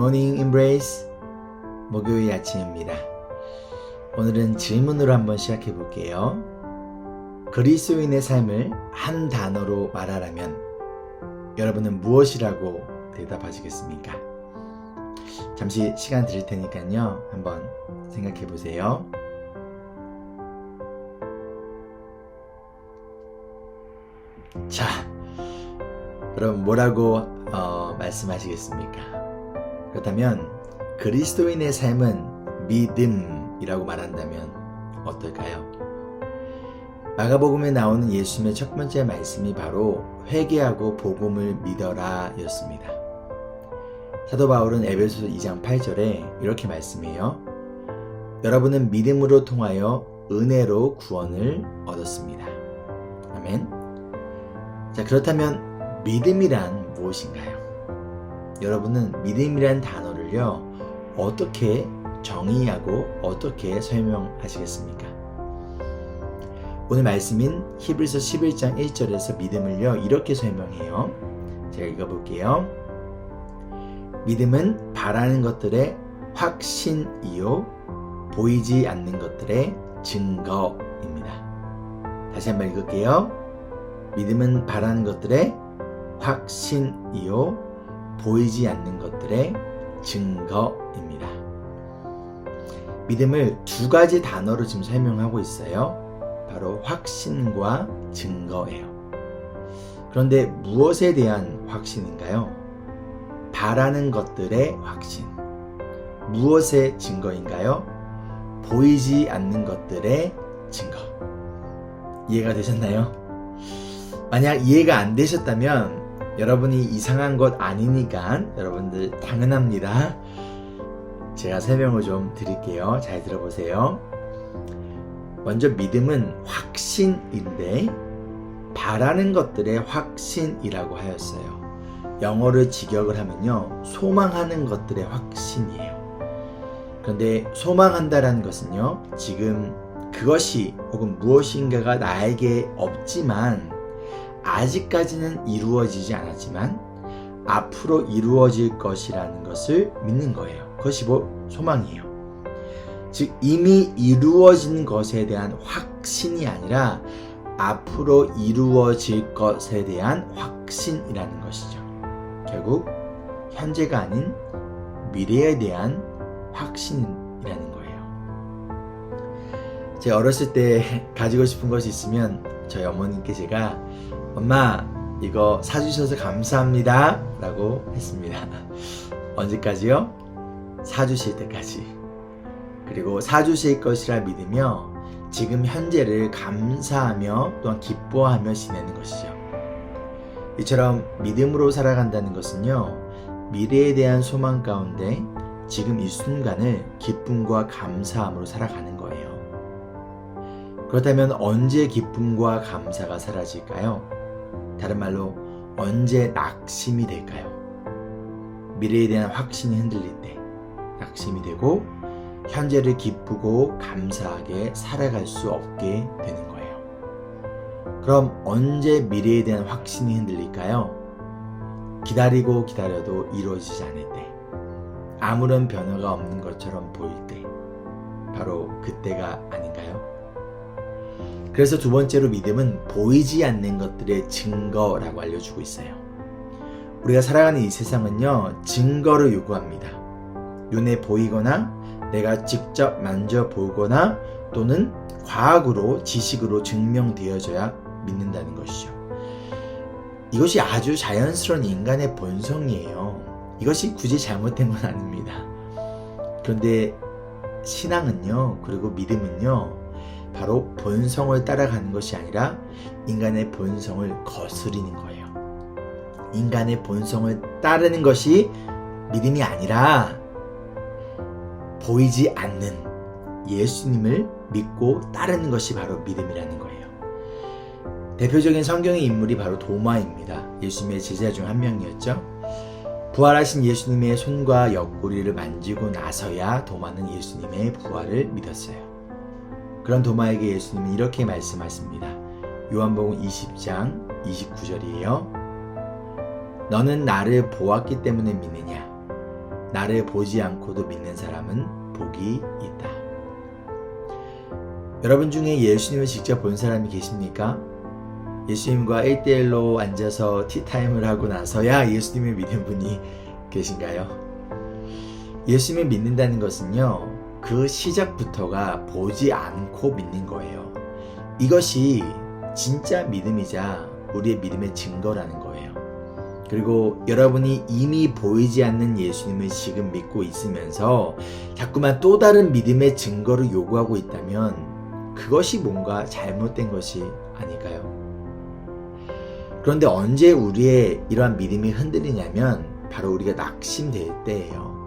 모닝 임브레이스 목요일 아침입니다. 오늘은 질문으로 한번 시작해 볼게요. 그리스도인의 삶을 한 단어로 말하라면 여러분은 무엇이라고 대답하시겠습니까? 잠시 시간 드릴 테니까요. 한번 생각해 보세요. 자, 여러분 뭐라고 말씀하시겠습니까? 그렇다면 그리스도인의 삶은 믿음이라고 말한다면 어떨까요? 마가복음에 나오는 예수님의 첫 번째 말씀이 바로 회개하고 복음을 믿어라 였습니다. 사도 바울은 에베소서 2장 8절에 이렇게 말씀해요. 여러분은 믿음으로 통하여 은혜로 구원을 얻었습니다. 아멘. 자, 그렇다면 믿음이란 무엇인가요? 여러분은 믿음이란 단어를요, 어떻게 정의하고 어떻게 설명하시겠습니까? 오늘 말씀인 히브리서 11장 1절에서 믿음을요, 이렇게 설명해요. 제가 읽어볼게요. 믿음은 바라는 것들의 확신이요, 보이지 않는 것들의 증거입니다. 다시 한번 읽을게요. 믿음은 바라는 것들의 확신이요, 보이지 않는 것들의 증거입니다. 믿음을 두 가지 단어로 지금 설명하고 있어요. 바로 확신과 증거예요. 그런데 무엇에 대한 확신인가요? 바라는 것들의 확신. 무엇의 증거인가요? 보이지 않는 것들의 증거. 이해가 되셨나요? 만약 이해가 안 되셨다면 여러분이 이상한 것 아니니까 여러분들 당연합니다. 제가 설명을 좀 드릴게요. 잘 들어보세요. 먼저 믿음은 확신인데 바라는 것들의 확신이라고 하였어요. 영어를 직역을 하면요, 소망하는 것들의 확신이에요. 그런데 소망한다라는 것은요, 지금 그것이 혹은 무엇인가가 나에게 없지만 아직까지는 이루어지지 않았지만 앞으로 이루어질 것이라는 것을 믿는 거예요. 그것이 소망이에요. 즉 이미 이루어진 것에 대한 확신이 아니라 앞으로 이루어질 것에 대한 확신이라는 것이죠. 결국 현재가 아닌 미래에 대한 확신이라는 거예요. 제가 어렸을 때 가지고 싶은 것이 있으면 저희 어머님께 제가 엄마 이거 사주셔서 감사합니다 라고 했습니다. 언제까지요? 사주실 때까지. 그리고 사주실 것이라 믿으며 지금 현재를 감사하며 또한 기뻐하며 지내는 것이죠. 이처럼 믿음으로 살아간다는 것은요, 미래에 대한 소망 가운데 지금 이 순간을 기쁨과 감사함으로 살아가는 거예요. 그렇다면 언제 기쁨과 감사가 사라질까요? 다른 말로 언제 낙심이 될까요? 미래에 대한 확신이 흔들릴 때 낙심이 되고 현재를 기쁘고 감사하게 살아갈 수 없게 되는 거예요. 그럼 언제 미래에 대한 확신이 흔들릴까요? 기다리고 기다려도 이루어지지 않을 때, 아무런 변화가 없는 것처럼 보일 때, 바로 그때가 아닌가요? 그래서 두 번째로 믿음은 보이지 않는 것들의 증거라고 알려주고 있어요. 우리가 살아가는 이 세상은요, 증거를 요구합니다. 눈에 보이거나 내가 직접 만져보거나 또는 과학으로 지식으로 증명되어져야 믿는다는 것이죠. 이것이 아주 자연스러운 인간의 본성이에요. 이것이 굳이 잘못된 건 아닙니다. 그런데 신앙은요, 그리고 믿음은요, 바로 본성을 따라가는 것이 아니라 인간의 본성을 거스리는 거예요. 인간의 본성을 따르는 것이 믿음이 아니라 보이지 않는 예수님을 믿고 따르는 것이 바로 믿음이라는 거예요. 대표적인 성경의 인물이 바로 도마입니다. 예수님의 제자 중 한 명이었죠. 부활하신 예수님의 손과 옆구리를 만지고 나서야 도마는 예수님의 부활을 믿었어요. 그런 도마에게 예수님은 이렇게 말씀하십니다. 요한복음 20장 29절이에요. 너는 나를 보았기 때문에 믿느냐? 나를 보지 않고도 믿는 사람은 복이 있다. 여러분 중에 예수님을 직접 본 사람이 계십니까? 예수님과 1대1로 앉아서 티타임을 하고 나서야 예수님을 믿는 분이 계신가요? 예수님을 믿는다는 것은요, 그 시작부터가 보지 않고 믿는 거예요. 이것이 진짜 믿음이자 우리의 믿음의 증거라는 거예요. 그리고 여러분이 이미 보이지 않는 예수님을 지금 믿고 있으면서 자꾸만 또 다른 믿음의 증거를 요구하고 있다면 그것이 뭔가 잘못된 것이 아닐까요? 그런데 언제 우리의 이러한 믿음이 흔들리냐면 바로 우리가 낙심될 때예요.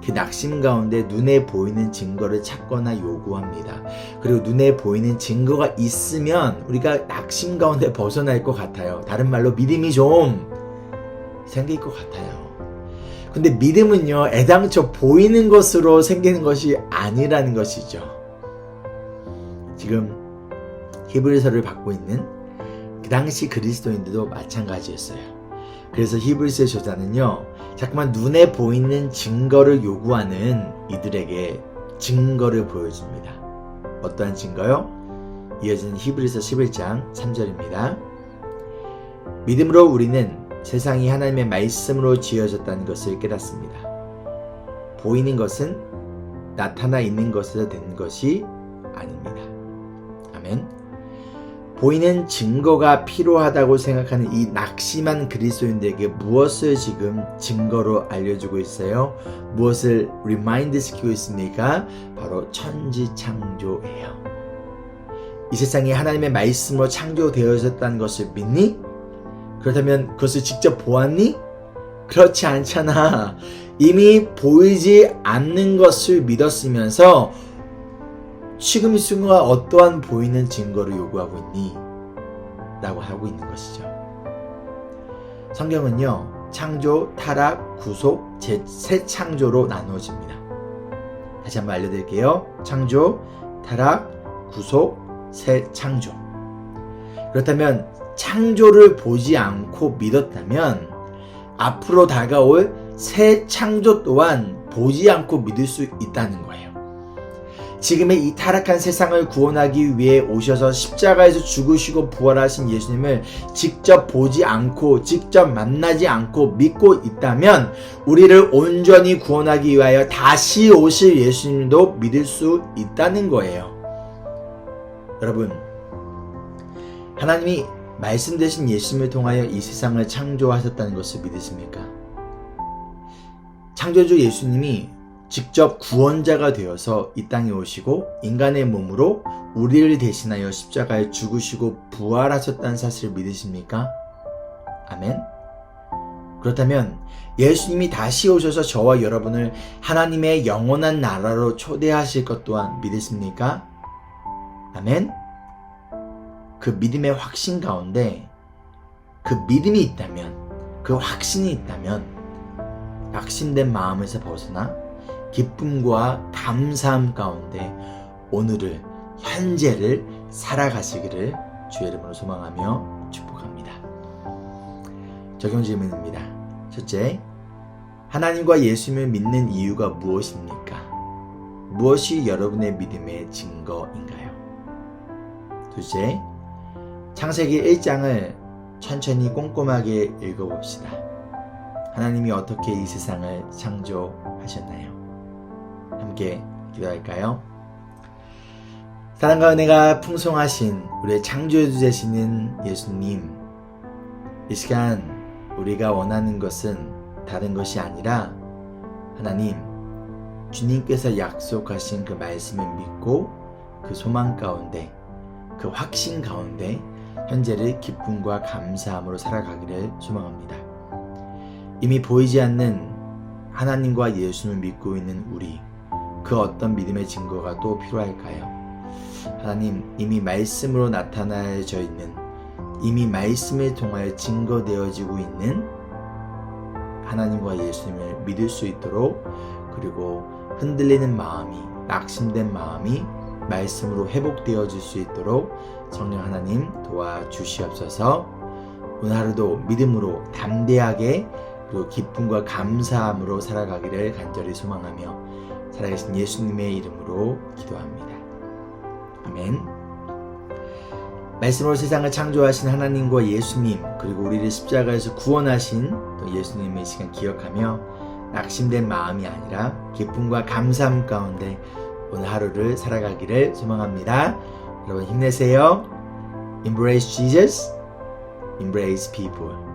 그 낙심 가운데 눈에 보이는 증거를 찾거나 요구합니다. 그리고 눈에 보이는 증거가 있으면 우리가 낙심 가운데 벗어날 것 같아요. 다른 말로 믿음이 좀 생길 것 같아요. 근데 믿음은요, 애당초 보이는 것으로 생기는 것이 아니라는 것이죠. 지금 히브리서를 받고 있는 그 당시 그리스도인들도 마찬가지였어요. 그래서 히브리서의 저자는요, 자꾸만 눈에 보이는 증거를 요구하는 이들에게 증거를 보여줍니다. 어떠한 증거요? 이어지는 히브리서 11장 3절입니다. 믿음으로 우리는 세상이 하나님의 말씀으로 지어졌다는 것을 깨닫습니다. 보이는 것은 나타나 있는 것에서 된 것이 아닙니다. 아멘. 보이는 증거가 필요하다고 생각하는 이 낙심한 그리스도인들에게 무엇을 지금 증거로 알려주고 있어요? 무엇을 리마인드 시키고 있습니까? 바로 천지창조예요. 이 세상이 하나님의 말씀으로 창조되어졌다는 것을 믿니? 그렇다면 그것을 직접 보았니? 그렇지 않잖아. 이미 보이지 않는 것을 믿었으면서 지금 이 순간 어떠한 보이는 증거를 요구하고 있니? 라고 하고 있는 것이죠. 성경은요, 창조, 타락, 구속, 새 창조로 나누어집니다. 다시 한번 알려드릴게요. 창조, 타락, 구속, 새 창조. 그렇다면 창조를 보지 않고 믿었다면 앞으로 다가올 새 창조 또한 보지 않고 믿을 수 있다는 거예요. 지금의 이 타락한 세상을 구원하기 위해 오셔서 십자가에서 죽으시고 부활하신 예수님을 직접 보지 않고 직접 만나지 않고 믿고 있다면 우리를 온전히 구원하기 위하여 다시 오실 예수님도 믿을 수 있다는 거예요. 여러분, 하나님이 말씀 되신 예수님을 통하여 이 세상을 창조하셨다는 것을 믿으십니까? 창조주 예수님이 직접 구원자가 되어서 이 땅에 오시고 인간의 몸으로 우리를 대신하여 십자가에 죽으시고 부활하셨다는 사실을 믿으십니까? 아멘. 그렇다면 예수님이 다시 오셔서 저와 여러분을 하나님의 영원한 나라로 초대하실 것 또한 믿으십니까? 아멘. 그 믿음의 확신 가운데 그 믿음이 있다면, 그 확신이 있다면 낙심된 마음에서 벗어나 기쁨과 감사함 가운데 오늘을, 현재를 살아가시기를 주의 이름으로 소망하며 축복합니다. 적용 질문입니다. 첫째, 하나님과 예수님을 믿는 이유가 무엇입니까? 무엇이 여러분의 믿음의 증거인가요? 둘째, 창세기 1장을 천천히 꼼꼼하게 읽어봅시다. 하나님이 어떻게 이 세상을 창조하셨나요? 함께 기도할까요? 사랑과 은혜가 풍성하신 우리의 창조주 되시는 예수님, 이 시간 우리가 원하는 것은 다른 것이 아니라 하나님, 주님께서 약속하신 그 말씀을 믿고 그 소망 가운데, 그 확신 가운데 현재를 기쁨과 감사함으로 살아가기를 소망합니다. 이미 보이지 않는 하나님과 예수님을 믿고 있는 우리, 그 어떤 믿음의 증거가 또 필요할까요? 하나님, 이미 말씀으로 나타나져 있는, 이미 말씀을 통하여 증거되어지고 있는 하나님과 예수님을 믿을 수 있도록, 그리고 흔들리는 마음이, 낙심된 마음이 말씀으로 회복되어질 수 있도록 성령 하나님 도와주시옵소서. 오늘 하루도 믿음으로 담대하게, 또 기쁨과 감사함으로 살아가기를 간절히 소망하며 살아계신 예수님의 이름으로 기도합니다. 아멘. 말씀으로 세상을 창조하신 하나님과 예수님, 그리고 우리를 십자가에서 구원하신 또 예수님의 시간 기억하며 낙심된 마음이 아니라 기쁨과 감사함 가운데 오늘 하루를 살아가기를 소망합니다. 여러분 힘내세요. Embrace Jesus, embrace people.